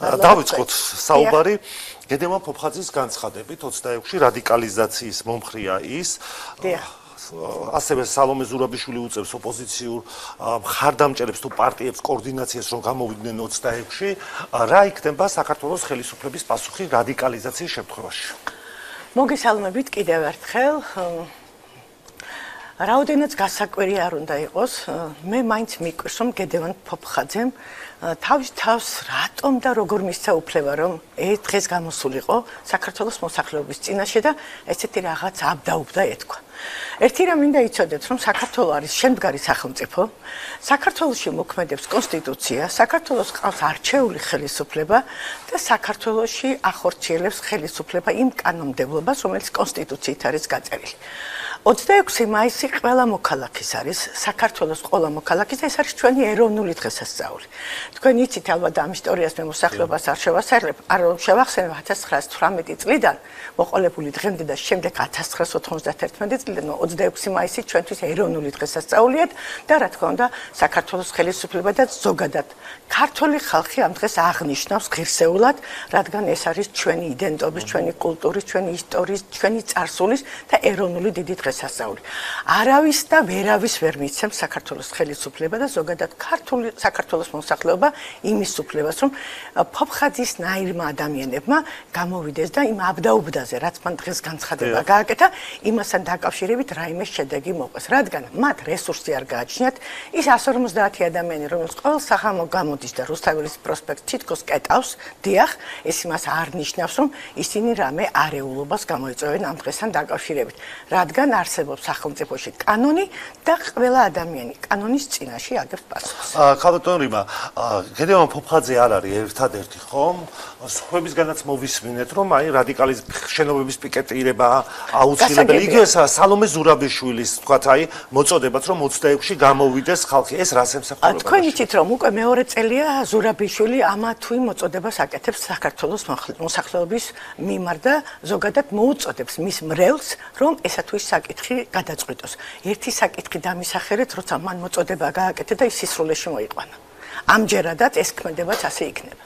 დავიწყოთ საუბარი გედემან ფოფხაძის განცხადებით 26-ში რადიკალიზაციის მომხრეა ის. ასევე სალომე ზურაბიშვილი უწევს ოპოზიციურ მხარდამჭერებს თუ პარტიებს კოორდინაციას რომ გამოვიდნენ 26-ში. რა იქნება საქართველოს ხელისუფლების პასუხი რადიკალიზაციის შემთხვევაში? მოგესალმებით კიდევ ერთხელ. რაოდენიც გასაკვირი არ უნდა იყოს, მე მაინც მიკვირს რომ გედევან ფოფხაძემ თავის თავს რატომ და როგორ მისცა უფლება რომ დღეს გამოსულიყო საქართველოს მოსახლეობის წინაშე და ესეთი რაღაც აბდაუბდა ეთქვა. ერთი რამ მინდა იცოდეთ რომ საქართველოს არის შემდგარი სახელმწიფო, საქართველოში მოქმედებს კონსტიტუცია, საქართველოს ყავს არჩეული ხელისუფლება და საქართველოში ახორციელებს ხელისუფლება იმ კანონმდებლობას, რომელიც კონსტიტუციით არის გაწერილი. 26 მაისი ყველა მოქალაქის არის, საქართველოს ყველა მოქალაქის და ეს არის ჩვენი ეროვნული დღესასწაული. თქვენ იცით ალბათ ამ ისტორიას მე მოსახლეობას არ შევახსენებ 1918 წლიდან მოყოლებული დღემდე და შემდეგ 1991 წლიდან 26 მაისი ჩვენთვის ეროვნული დღესასწაულია და რა თქმა უნდა საქართველოს ხელისუფლება და ზოგადად ქართული ხალხი ამ დღეს აღნიშნავს ღირსეულად, რადგან ეს არის ჩვენი იდენტობის, ჩვენი კულტურის, ჩვენი ისტორიის, ჩვენი წარსულის და ეროვნული დიდი დღესასწაული. არავის და ვერავის ვერ მიცემს საქართველოს ხელისუფლება და ზოგადად საქართველოს მოსახლეობა იმის უფლებას, რომ ფოფხაძის ნაირმა ადამიანებმა გამოვიდეს და იმ აბდაუბდაზე, რაც მან დღეს განცხადება გააკეთა, იმასთან დაკავშირებით რაიმე შედეგი მოყვეს. რადგან მათ რესურსი არ გააჩნიათ, ის 150 ადამიანი, რომელიც ყოველ სახამო გამოდის და რუსთაველის პროსპექტს თითქოს კეტავს, დიახ, ეს იმას არ ნიშნავს, რომ ისინი რამე არეულობას გამოიწვევენ ამ დღესთან დაკავშირებით. რადგან არსებობს სახელმწიფოში კანონი და ყველა ადამიანი კანონის წინაშე აგებს პასუხს. ქალბატონ რიმა, გედემან ფოფხაძე არ არის ერთადერთი ხომ? სხვებისგანაც მოვისმინეთ, რომ აი შენობების პიკეტირება აუცილებელი. იგივე სალომე ზურაბიშვილის თქვათ აი მოწოდებაც რომ 26-ში გამოვიდეს ხალხი, ეს რას ემსახურება? თქვენ იცით რომ უკვე მეორე წელია ზურაბიშვილი ამა თუ იმ მოწოდებას აკეთებს საქართველოს მოსახლეობის მიმართ და ზოგადად მოუწოდებს მის მრევლს რომ ესა თუ ის საკითხი გადაწყვიტოს. ერთი საკითხი დამისახერეთ, როცა მან მოწოდება გააკეთა და ის სისრულეში მოიყვანა. ამჯერადაც ეს ქმედებაც ასე იქნება.